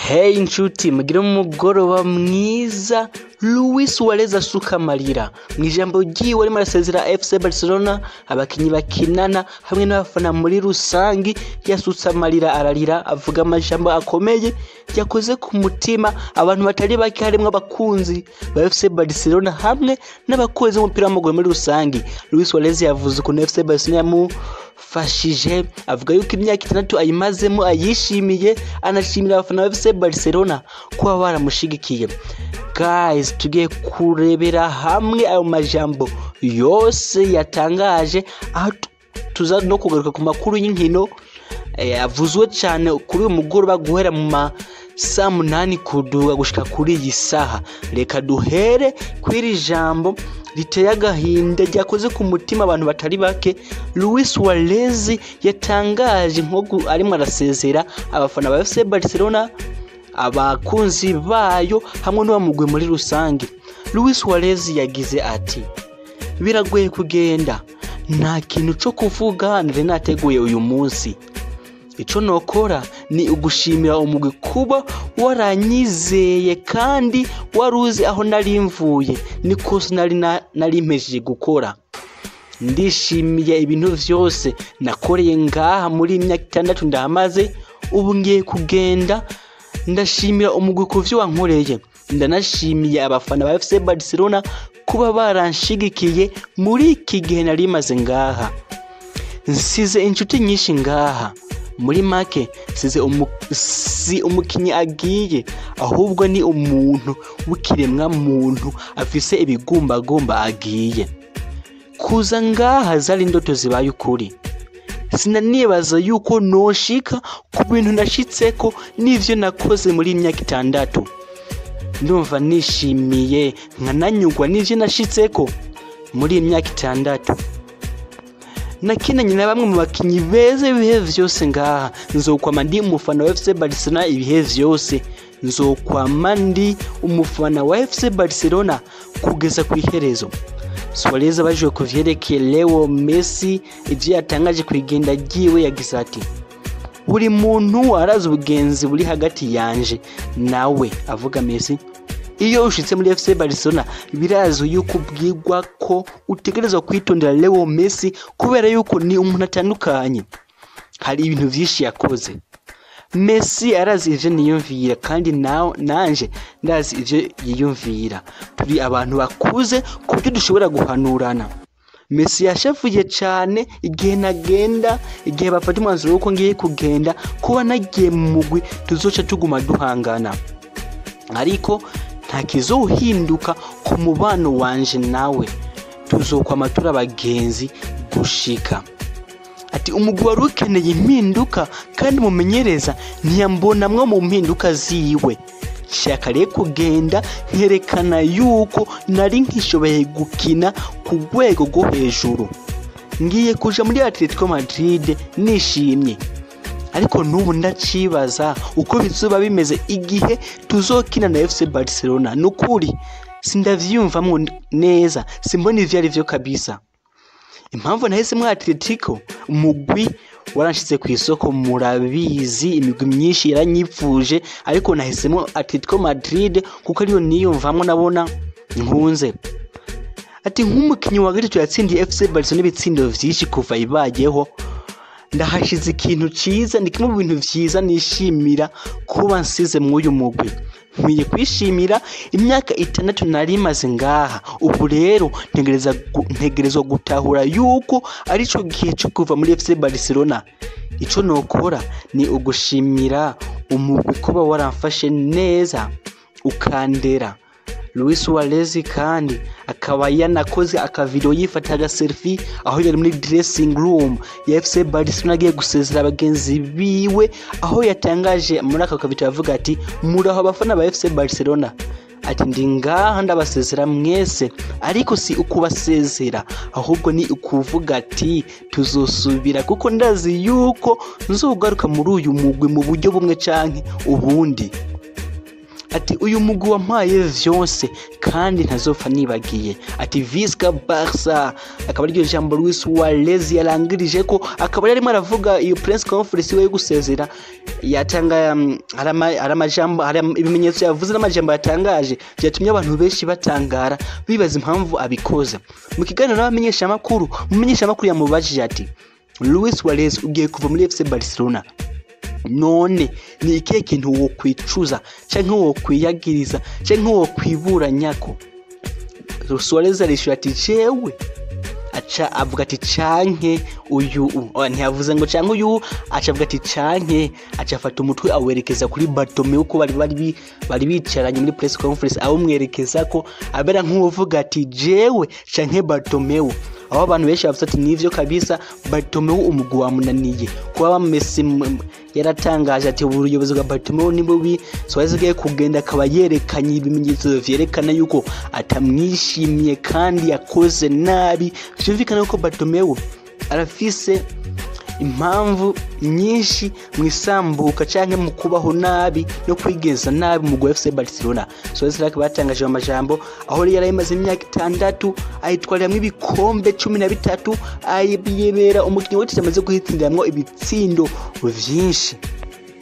Hey inshuti mugire umugoroba mwiza. Luis Suarez asuka amarira mwijambo ryiwe arimo arasezera FC Barcelona, abakinyi bakinana hamwe n'abafana muri rusangi. Yasutse amarira ararira avuga amajambo akomeye yakoze ku mutima abantu batari bake, harimo abakunzi ba FC Barcelona hamwe n'abakunzi b'umupira w'amaguru muri rusangi. Luis Suarez yavuze ukuntu FC Barcelona yamufashije, avuga yuko imyaka 6 ayimazemo ayishimiye, anashimira abafana ba FC Barcelona kuba baramushigikiye. Guys, tugiye kurebera hamwe ayo majambo yose yatangaje, aho tuza no kugaruka ku makuru y'inkino avuzwe cyane kuri uyu mugoroba guhera mu saa 8 kuduga gushika kuri iyi saha. Reka duhere kwiri jambo riteye agahinda ryakoze ku mutima abantu batari bake. Luis Suarez yatangaje nko arimo arasezera abafana ba FC Barcelona, abakunzi bayo hamwe n'abamugwe muri rusange. Luis Suarez yagize ati, biragoye kugenda, nta kintu cyo kuvuga nari nateguye uyu munsi. Ico nokora ni ugushimira umugwi kuba waranyizeye kandi waruzi aho nari mvuye niko nari mpejeje gukora. Ndishimiye ibintu vyose nakoreye ngaha muri imyaka 6 ndamaze, ubu ngiye kugenda. Ndashimira umugwi kuvyo wankoreye, ndanashimiye abafana ba FC Barcelona kuba baranshigikiye muri iki gihe nari maze ngaha. Nsize inshuti nyinshi ngaha, muri make si umukinyi agiye, ahubwo ni umuntu w'ikiremwa muntu afise ibigumbagomba agiye. Kuza ngaha zari indoto zibaye ukuri. Sinanibaza yuko noshika ku bintu nashitseko n'ivyo nakoze muri imyaka 6. Ndumva nishimiye nkananyugwa n'ivyo nashitseko muri imyaka 6. Nakinanye na bamwe mu bakinyi beze ibihe vyose ngaha. Nzokwama ndi umufana wa FC Barcelona ibihe vyose. Nzokwama ndi umufana wa FC Barcelona kugeza ku iherezo. Suarez abajwe ku vyerekeye Leo Messi ivyo yatangaje kwigenda giwe, yagize ati, buri muntu arazi ubugenzi buri hagati yanje nawe, avuga Messi. Iyo ushitse muri FC Barcelona birazo yuko ubwirwa ko utegerezwa kwitondera Leo Messi kubera yuko ni umuntu atandukanye. Hari ibintu vyinshi yakoze. Messi arazi ivyo niyumvira kandi nanje ndazi ivyo yiyumvira. Turi abantu bakuze kubyo dushobora guhanurana. Messi yashavuye cyane igihe nagenda, igihe bafata umwanzuro uko ngiye kugenda, kuba nagiye mu mugwi tuzoca tuguma duhangana. Ariko nta kizohinduka ku mubano wanje nawe, tuzokwama turi abagenzi gushika. Ati umugwi wari ukeneye impinduka kandi mumenyereza ntiyambonamwe mu mpinduka ziwe. Shaka rero kugenda nkerekana yuko nari nkishoboye gukina ku rwego rwo hejuru. Ngiye kuja muri Atletico Madrid nishimye, ariko nubu ndacibaza uko bizuba bimeze igihe tuzokina na FC Barcelona. Nukuri sindavyumvamwo neza, simbona ivyo ari vyo kabisa. Impamvu nahise mu Atletico, umugwi waranshize ku isoko, murabizi imigwi myinshi yaranyipfuje, ariko nahisemo Atletico Madrid kuko ariyo niyumvamwo nabona nkunze. Ati nk'umukinyi wa gatatu yatsindiye FC Barcelona ibitsindo vyinshi kuva ibayeho, ndahashize ikintu ciza, ni kimwe mu bintu vyiza nishimira kuba nsize mu uyu mugwi. Nkwiye kwishimira imyaka 6 nari maze ngaha. Ubu rero ntegerezwa gutahura yuko ari cyo gihe cyo kuva muri FC Barcelona. Ico nokora ni ugushimira umugwi kuba waramfashe neza ukandera. Luis Suarez kandi akaba yanakoze akavideo yifataga selfie aho yari muri dressing room ya FC Barcelona agiye gusezera abagenzi biwe, aho yatangaje muri aka kavideo avuga ati, muraho abafana ba FC Barcelona, ati ndi ngaha ndabasezera mwese, ariko si ukubasezera ahubwo ni ukuvuga ati tuzosubira, kuko ndazi yuko nzogaruka muri uyu mugwi mu buryo bumwe canke ubundi. ati uyu mugwi wampaye vyose kandi ntazopfa nibagiye, ati Visca Barca. Akaba ari jambo Luis Suarez yarangirije ko, akaba yarimo aravuga iyo press conference yo gusezera, yatanga aramajambo ibimenyetso yavuze n'amajambo yatangaje byatumye abantu benshi batangara bibaza impamvu abikoze. Mu kiganiro n'abamenyesha makuru, umumenyesha makuru yamubajije ati Luis Suarez ugiye kuva muri FC Barcelona, none ni ikihe kintu wo kwicuza canke wo kwiyagiriza canke wo kwiburanyako? Suarez arishura ati jewe, aca avuga ati canke uyu, ntiyavuze ngo canke uyu, aca avuga ati canke, aca afata umutwe awerekeza kuri Bartomeu ko bari bicaranye muri press conference, aho mwerekeza ko abera nk'uvuga ati jewe canke Bartomeu. Aho abantu benshi bavuze ati nivyo kabisa, Bartomeu umugwi wamunaniye. Kuba Messi yaratangaje ati ubuyobozi bwa Bartomeu ni bubi, Suarez agiye kugenda akaba yerekanye ibimenyetso vyerekana yuko atamwishimiye kandi yakoze nabi. Vyumvikana ko Bartomeu arafise impamvu nyinshi mwisambuka canke mu kubaho nabi no kwigeza nabi mu FC Barcelona. Suarez akaba yatangaje amajambo aho yari yamaze imyaka 6 ayitwariramwe ibikombe 13, ayibera umukinnyi wese amaze guhitindiramwo ibitsindo vyinshi.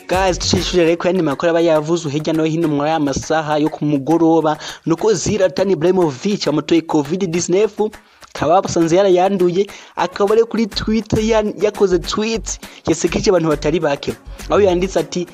Guys, tushishurira reko yandi makuru aba yavuze hirya no hino mu amasaha yo kumugoroba, nuko Zlatan Ibrahimovic amutoye COVID-19 kaba basanze yanduye, akaba ari kuri Twitter yakoze tweet yasekeje abantu batari bake, aho yanditse ati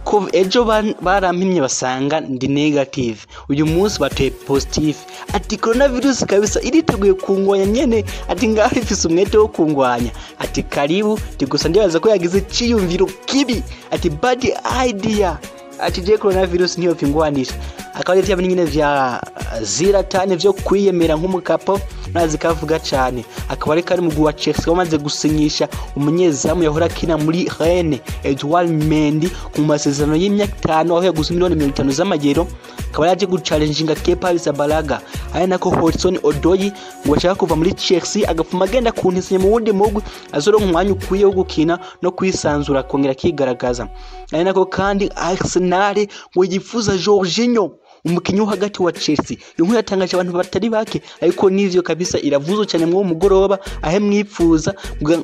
ko ejo barampimye basanga ndi negative, uyu munsi batoye positive, ati coronavirus kabisa iriteguye kungwanya nyene, ati ngaho ifise umwete wo kungwanya, ati karibu, gusa ndibaza ko yagize ciyumviro kibi, ati bad idea, ati je coronavirus niyo pingwanisha. Akaba ari vyabinye nyine vya Zlatan vyo kwiyemera nk'umukapo nazi kavuga cyane. Akaba ari kari mu gwa Chelsea wamaze gusinyisha umunyezamu yahora kina muri Rennes Edouard Mendy ku masezerano y'imyaka 5 aho yaguze miliyoni 50 z'amagero. Akaba yaje guchallenginga Kepa Arrizabalaga, ari nako Hudson Odoi ngo ashaka kuva muri Chelsea agafuma agenda kuntisanya mu wundi mugwi azoronka umwanya ukwiye wo gukina no kwisanzura kongera kigaragaza. Ari nako kandi Arsenal ngo yifuza Jorginho, umukinyi wo hagati wa Chelsea. Iyo yatangaje abantu batari bake, ariko nivyo kabisa iravuzo cyane mu mugoroba, ahe mwipfuza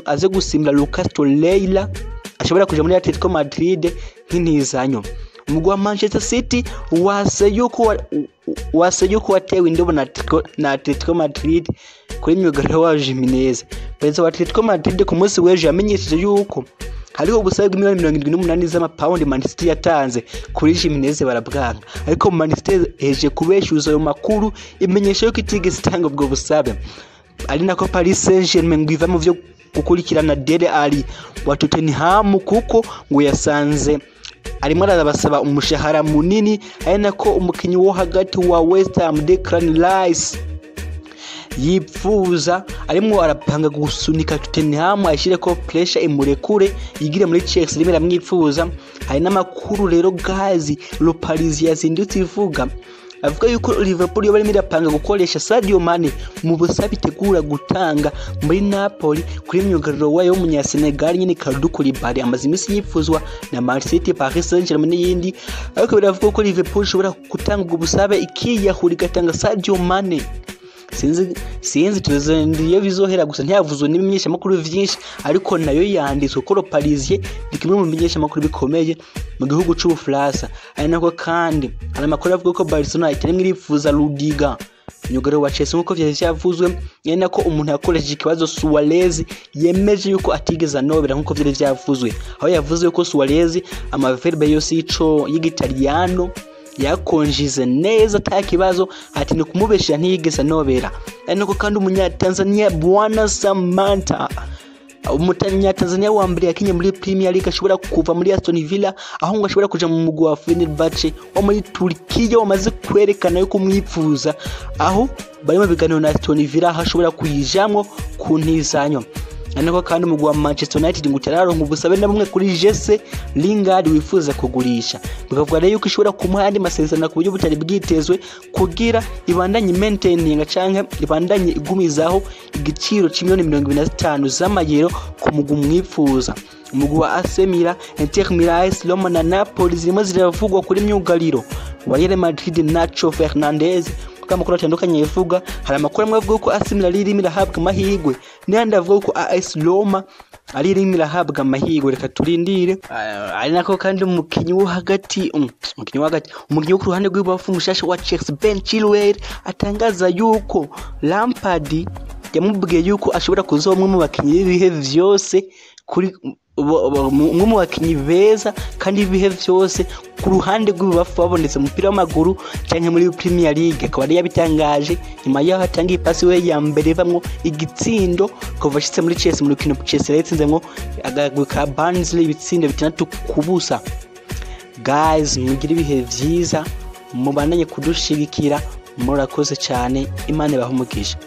aze gusimbira Lucas Torreira ashobora kuja muri Atletico Madrid nk'intizanyo. Umugwa Manchester City waseyuko watewe indobo na Atletico Madrid kuri myugariro wa Jimenez. Perezida wa Atletico Madrid ku munsi w'ejo yamenyesheje yuko hariho gusabwa miliyoni 78 z'amapaundi Man City yatanze kuri Jimenez barabwanga, ariko Man City eje kubeshuza ayo makuru imenyesha yuko itigeze itanga ubwo busabe. Ari nako Paris Saint-Germain ngo iva mu vyo gukurikirana Dele Alli wa Tottenham kuko ngo yasanze arimo arabasaba umushahara munini, ari nako umukinyi wo hagati wa West Ham Declan Rice yipfuza arimo arapanga gusunika Tottenham ashire ko pressure imurekure yigire muri Chelsea rimera mwipfuza. Hari n'amakuru rero guys Le Parisien yazindutse ivuga avuga yuko Liverpool yo barimo irapanga gukoresha Sadio Mane mu busabe itegura gutanga muri Napoli kuri myugariro wayo w'umunyasenegal nyine Kalidou Koulibaly amaze imisi yipfuzwa na Man City, Paris Saint-Germain n'iyindi, ariko biravuga ko Liverpool ishobora gutanga ubwo busabe ikiyahura igatanga Sadio Mane. Sinzi tuzendiye bizohera gusa ntiyavuzwe n'ibimenyesha makuru vyinshi, ariko nayo yanditswe ko Le Parisien dikimwe mu bimenyesha makuru bikomeye mu gihugu c'Ubufaransa. Ari nako kandi ana makuru avuga ko Barcelona itarimo irifuza Rudiger myugariro wa Chelsea nkuko vyavuzwe, yene nako umuntu yakoresheje ikibazo Suarez yemeje yuko atigeza nobera nkuko vyavuzwe, aho yavuze yuko Suarez amaverbe yose y'Igitaliyano yakonjize neza atakibazo, ati no kumubeshya ntiyigeza nobera. Ariko kandi umunyatanzania Bwana Samantha, umutanzania wa mbere yakinye muri Premier League ashobora kuva muri Aston Villa, aho ngo ashobora kuja mu mugwi wa Fenerbahce wo muri Turkiya wamaze kwerekana yuko mwipfuza, aho barimo biganiro na Aston Villa hashobora kuyijamwo ku ntizanyo. Anako kandi umugwi wa Manchester United ngo tararonka ubusabe na bumwe kuri Jesse Lingard wifuza kugurisha, bikavuga rero yuko ishobora kumuha andi masezerano ku buryo butari bwitezwe kugira ibandanye maintaining canke ibandanye igumizaho igiciro c'imiliyoni 25 z'amagero ku mugwi mwifuza. Umugwi wa AC Milan, Inter Milan, Roma na Napoli zirimo ziravugwa kuri myugariro wa Real Madrid Nacho Fernandez. Kuko amakuru atandukanye yivuga, hari amakuru amwe avuga ko AC Milan irimo irahabwa amahirwe, n'andi avuga ko AS Roma ari irimo irahabwa amahirwe. Reka turindire. Ari nako kandi umukinyi wo ku ruhande rw'ibubafu mushasha wa Chelsea Ben Chilwell atangaza yuko Lampard yamubwiye yuko ashobora kuzoba umwe mu bakinyi b'ibihe vyose, kuri umwe mu bakinyi beza kandi ibihe vyose ku ruhande rw'ibubafu babonetse mu mupira w'amaguru canke muri Premier League. Akaba yari yabitangaje nyuma yaho atangiye ipasi we ya mbere bamwo igitsindo kuva ashitse muri Chelsea mu rukino Chelsea yatsinzemwo agagwi ka Barnsley ibitsindo 6-0. Guys, mugire ibihe vyiza, mubandanye kudushigikira, murakoze cyane, Imana ibahe umugisha.